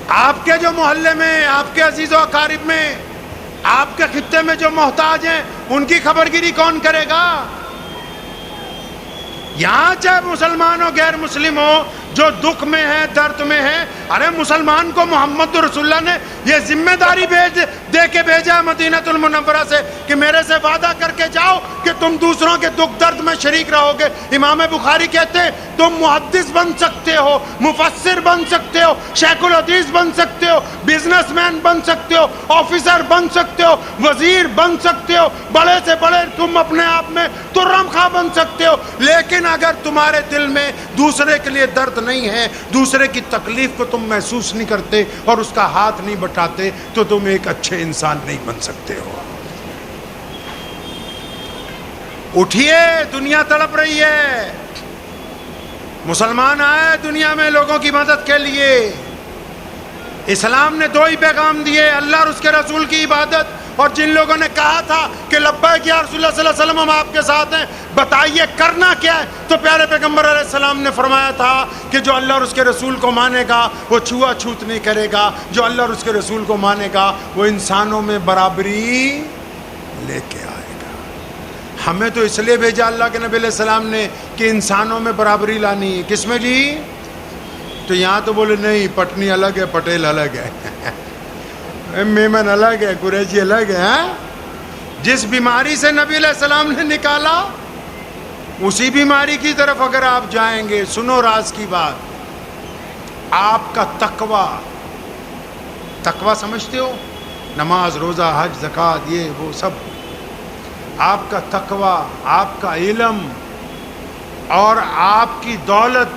آپ کے جو محلے میں، آپ کے عزیز و اقارب میں، آپ کے خطے میں جو محتاج ہیں ان کی خبر گیری کون کرے گا؟ یہاں چاہے مسلمان ہو غیر مسلم ہو، جو دکھ میں ہے، درد میں ہے، ارے مسلمان کو محمد رسول اللہ نے یہ ذمہ داری دے کے بھیجا مدینہ المنورہ سے کہ میرے سے وعدہ کر کے جاؤ کہ تم دوسروں کے دکھ درد میں شریک رہو گے۔ امام بخاری کہتے ہیں تم محدث بن سکتے ہو، مفسر بن سکتے ہو، شیخ الحدیث بن سکتے ہو، بزنس مین بن سکتے ہو، آفیسر بن سکتے ہو، وزیر بن سکتے ہو، بڑے سے بڑے تم اپنے آپ میں ترم خواہ بن سکتے ہو، لیکن اگر تمہارے دل میں دوسرے کے لیے درد نہیں ہے، دوسرے کی تکلیف کو تم محسوس نہیں کرتے اور اس کا ہاتھ نہیں بٹاتے، تو تم ایک اچھے انسان نہیں بن سکتے ہو۔ اٹھیے، دنیا تڑپ رہی ہے، مسلمان آئے دنیا میں لوگوں کی مدد کے لیے۔ اسلام نے دو ہی پیغام دیے، اللہ اور اس کے رسول کی عبادت، اور جن لوگوں نے کہا تھا کہ لبیک یا رسول اللہ صلی اللہ علیہ وسلم ہم آپ کے ساتھ ہیں، بتائیے کرنا کیا ہے؟ تو پیارے پیغمبر علیہ السلام نے فرمایا تھا کہ جو اللہ اور اس کے رسول کو مانے گا وہ چھوا چھوت نہیں کرے گا، جو اللہ اور اس کے رسول کو مانے گا وہ انسانوں میں برابری لے کے آئے گا۔ ہمیں تو اس لیے بھیجا اللہ کے نبی علیہ السلام نے کہ انسانوں میں برابری لانی ہے۔ کس میں جی؟ تو یہاں تو بولے نہیں، پٹنی الگ ہے، پٹیل الگ ہے، میمن الگ ہے، قریشی الگ ہے۔ جس بیماری سے نبی علیہ السلام نے نکالا اسی بیماری کی طرف اگر آپ جائیں گے، سنو راز کی بات، آپ کا تقوی سمجھتے ہو؟ نماز، روزہ، حج، زکوٰۃ، یہ وہ سب، آپ کا تقوی، آپ کا علم اور آپ کی دولت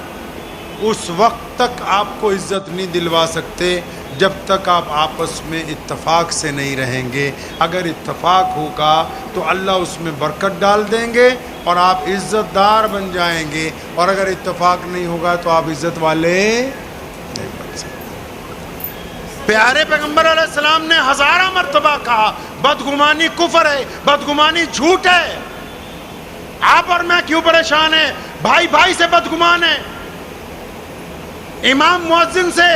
اس وقت تک آپ کو عزت نہیں دلوا سکتے جب تک آپ آپس میں اتفاق سے نہیں رہیں گے۔ اگر اتفاق ہوگا تو اللہ اس میں برکت ڈال دیں گے اور آپ عزت دار بن جائیں گے، اور اگر اتفاق نہیں ہوگا تو آپ عزت والے نہیں بن سکتے۔ پیارے پیغمبر علیہ السلام نے ہزارہ مرتبہ کہا بدگمانی کفر ہے، بدگمانی جھوٹ ہے۔ آپ اور میں کیوں پریشان ہیں؟ بھائی بھائی سے بدگمان ہیں، امام مؤذن سے،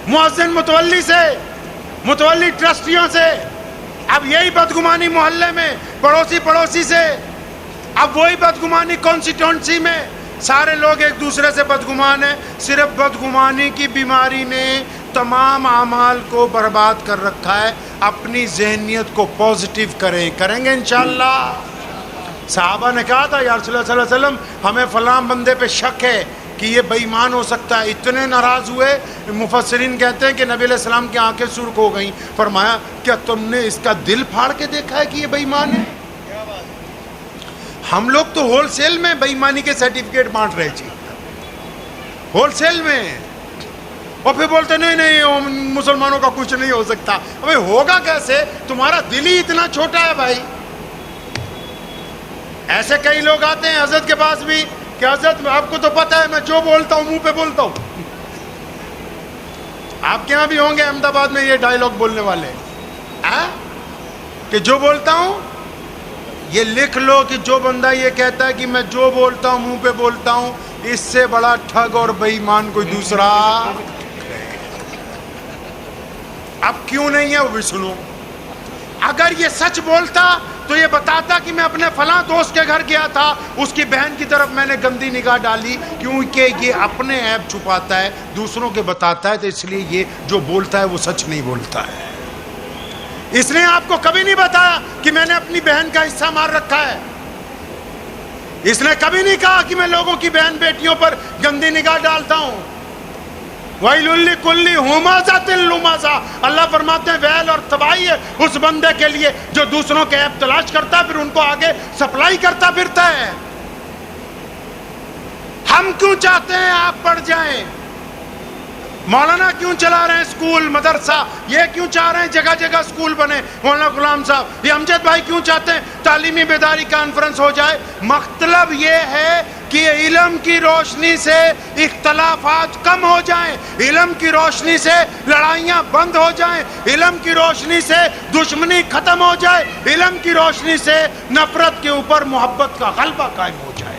مؤذن متولی سے، متولی ٹرسٹیوں سے، اب یہی بدگمانی محلے میں، پڑوسی پڑوسی سے، اب وہی بدگمانی کانسٹیٹوئنسی میں، سارے لوگ ایک دوسرے سے بدگمان ہیں۔ صرف بدگمانی کی بیماری نے تمام اعمال کو برباد کر رکھا ہے۔ اپنی ذہنیت کو پازیٹیو کریں گے انشاءاللہ۔ صحابہ نے کہا تھا یا رسول اللہ صلی اللہ علیہ وسلم ہمیں فلاں بندے پہ شک ہے کہ یہ بے ایمان ہو سکتا ہے، اتنے ناراض ہوئے۔ مفسرین کہتے ہیں کہ نبی علیہ السلام کی آنکھیں سرخ ہو گئیں، فرمایا کیا تم نے اس کا دل پھاڑ کے دیکھا ہے کہ یہ بے ایمان ہے؟ ہم لوگ تو ہول سیل میں بے ایمانی کے سرٹیفکیٹ بانٹ رہے جی، ہول سیل میں، اور پھر بولتے نہیں مسلمانوں کا کچھ نہیں ہو سکتا۔ ابے ہوگا کیسے؟ تمہارا دل ہی اتنا چھوٹا ہے بھائی۔ ایسے کئی لوگ آتے ہیں حضرت کے پاس بھی کہ حضرت آپ کو تو پتہ ہے میں جو بولتا ہوں منہ پہ بولتا ہوں۔ آپ کے ہاں بھی ہوں گے احمد آباد میں یہ ڈائیلاگ بولنے والے کہ جو بولتا ہوں، یہ لکھ لو کہ جو بندہ یہ کہتا ہے کہ میں جو بولتا ہوں منہ پہ بولتا ہوں، اس سے بڑا ٹھگ اور بے ایمان کوئی دوسرا۔ اب کیوں نہیں ہے وہ بھی سنو۔ اگر یہ سچ بولتا تو یہ بتاتا کہ میں اپنے فلاں دوست کے گھر گیا تھا، اس کی بہن کی طرف میں نے گندی نگاہ ڈالی، کیونکہ یہ اپنے عیب چھپاتا ہے، دوسروں کے بتاتا ہے، تو اس لیے یہ جو بولتا ہے وہ سچ نہیں بولتا ہے۔ اس نے آپ کو کبھی نہیں بتایا کہ میں نے اپنی بہن کا حصہ مار رکھا ہے، اس نے کبھی نہیں کہا کہ میں لوگوں کی بہن بیٹیوں پر گندی نگاہ ڈالتا ہوں۔ وَيْلٌ لِّكُلِّ ہُمَزَةٍ لُمَزَةٍ، اللہ فرماتے ہیں ویل اور تباہی ہے اس بندے کے لیے جو دوسروں کے عیب تلاش کرتا ہے پھر ان کو آگے سپلائی کرتا پھرتا ہے۔ ہم کیوں چاہتے ہیں آپ پڑھ جائیں؟ مولانا کیوں چلا رہے ہیں اسکول مدرسہ؟ یہ کیوں چاہ رہے ہیں جگہ جگہ اسکول بنے؟ مولانا غلام صاحب، یہ امجد بھائی کیوں چاہتے ہیں تعلیمی بیداری کانفرنس ہو جائے؟ مطلب یہ ہے کہ علم کی روشنی سے اختلافات کم ہو جائیں، علم کی روشنی سے لڑائیاں بند ہو جائیں، علم کی روشنی سے دشمنی ختم ہو جائے، علم کی روشنی سے نفرت کے اوپر محبت کا غلبہ قائم ہو جائے۔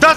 10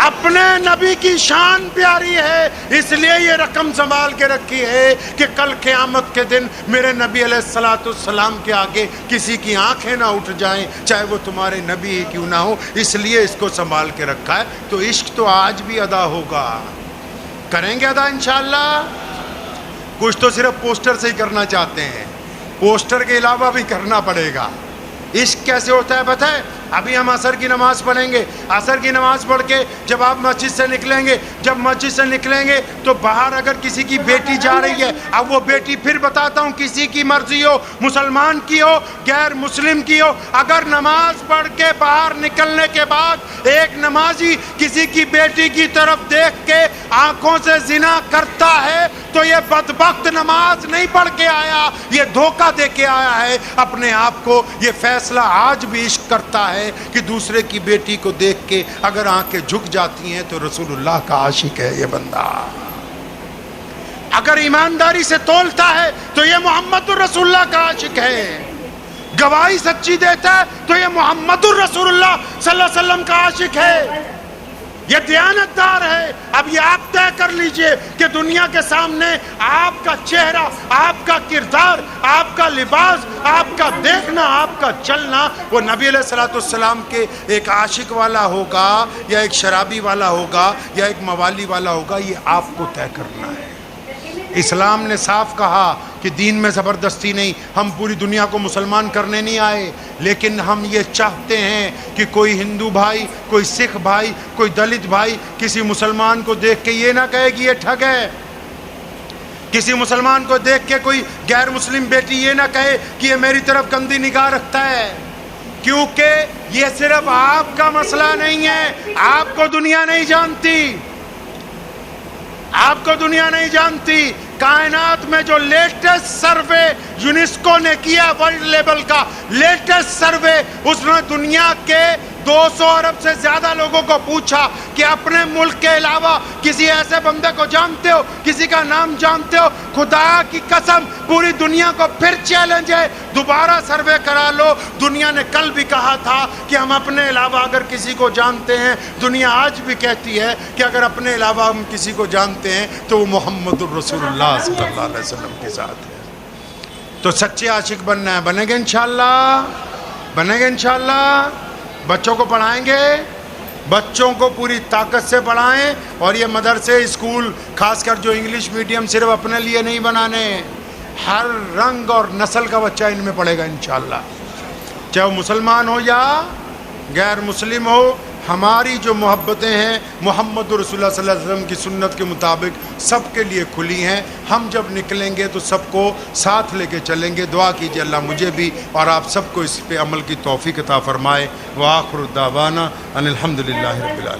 اپنے نبی کی شان پیاری ہے، اس لیے یہ رقم سنبھال کے رکھی ہے کہ کل قیامت کے دن میرے نبی علیہ السلام کے آگے کسی کی آنکھیں نہ اٹھ جائیں، چاہے وہ تمہارے نبی ہی کیوں نہ ہو، اس لیے اس کو سنبھال کے رکھا ہے۔ تو عشق تو آج بھی ادا ہوگا، کریں گے ادا انشاءاللہ۔ کچھ تو صرف پوسٹر سے ہی کرنا چاہتے ہیں، پوسٹر کے علاوہ بھی کرنا پڑے گا۔ عشق کیسے ہوتا ہے پتہ ہے؟ ابھی ہم عصر کی نماز پڑھیں گے، عصر کی نماز پڑھ کے جب آپ مسجد سے نکلیں گے، جب مسجد سے نکلیں گے تو باہر اگر کسی کی بیٹی جا رہی ہے، اب وہ بیٹی پھر بتاتا ہوں کسی کی مرضی ہو، مسلمان کی ہو، غیر مسلم کی ہو، اگر نماز پڑھ کے باہر نکلنے کے بعد ایک نمازی کسی کی بیٹی کی طرف دیکھ کے آنکھوں سے زنا کرتا ہے تو یہ بدبخت نماز نہیں پڑھ کے آیا، یہ دھوکہ دے کے آیا ہے اپنے آپ کو۔ یہ فیصلہ آج بھی عشق کرتا ہے کہ دوسرے کی بیٹی کو دیکھ کے اگر آنکھیں جھک جاتی ہیں تو رسول اللہ کا عاشق ہے یہ بندہ، اگر ایمانداری سے تولتا ہے تو یہ محمد الرسول اللہ کا عاشق ہے، گواہی سچی دیتا ہے تو یہ محمد الرسول اللہ صلی اللہ علیہ وسلم کا عاشق ہے، یہ دیانتدار ہے۔ اب یہ آپ طے کر لیجئے کہ دنیا کے سامنے آپ کا چہرہ، آپ کا کردار، آپ کا لباس، آپ کا دیکھنا، آپ کا چلنا وہ نبی علیہ السلام کے ایک عاشق والا ہوگا یا ایک شرابی والا ہوگا یا ایک موالی والا ہوگا، یہ آپ کو طے کرنا ہے۔ اسلام نے صاف کہا کہ دین میں زبردستی نہیں، ہم پوری دنیا کو مسلمان کرنے نہیں آئے، لیکن ہم یہ چاہتے ہیں کہ کوئی ہندو بھائی، کوئی سکھ بھائی، کوئی دلت بھائی کسی مسلمان کو دیکھ کے یہ نہ کہے کہ یہ ٹھگ ہے، کسی مسلمان کو دیکھ کے کوئی غیر مسلم بیٹی یہ نہ کہے کہ یہ میری طرف گندی نگاہ رکھتا ہے، کیونکہ یہ صرف آپ کا مسئلہ نہیں ہے، آپ کو دنیا نہیں جانتی، آپ کو دنیا نہیں جانتی۔ کائنات میں جو لیٹسٹ سروے یونیسکو نے کیا ورلڈ لیول کا لیٹسٹ سروے، اس نے دنیا کے 200 ارب سے زیادہ لوگوں کو پوچھا کہ اپنے ملک کے علاوہ کسی ایسے بندے کو جانتے ہو، کسی کا نام جانتے ہو؟ خدا کی قسم پوری دنیا کو پھر چیلنج ہے، دوبارہ سروے کرا لو۔ دنیا نے کل بھی کہا تھا کہ ہم اپنے علاوہ اگر کسی کو جانتے ہیں، دنیا آج بھی کہتی ہے کہ اگر اپنے علاوہ ہم کسی کو جانتے ہیں تو وہ محمد الرسول اللہ صلی اللہ علیہ وسلم کے ساتھ ہے۔ تو سچے عاشق بننا ہے، بنیں گے انشاءاللہ، بنیں گے انشاءاللہ۔ بچوں کو پڑھائیں گے، بچوں کو پوری طاقت سے پڑھائیں، اور یہ مدرسے اسکول خاص کر جو انگلش میڈیم صرف اپنے لیے نہیں بنانے، ہر رنگ اور نسل کا بچہ ان میں پڑھے گا انشاءاللہ، چاہے وہ مسلمان ہو یا غیر مسلم ہو۔ ہماری جو محبتیں ہیں محمد رسول اللہ صلی اللہ علیہ وسلم کی سنت کے مطابق سب کے لیے کھلی ہیں۔ ہم جب نکلیں گے تو سب کو ساتھ لے کے چلیں گے۔ دعا کیجیے اللہ مجھے بھی اور آپ سب کو اس پہ عمل کی توفیق عطا فرمائے۔ وآخر دعوانا ان الحمدللہ رب العالمین۔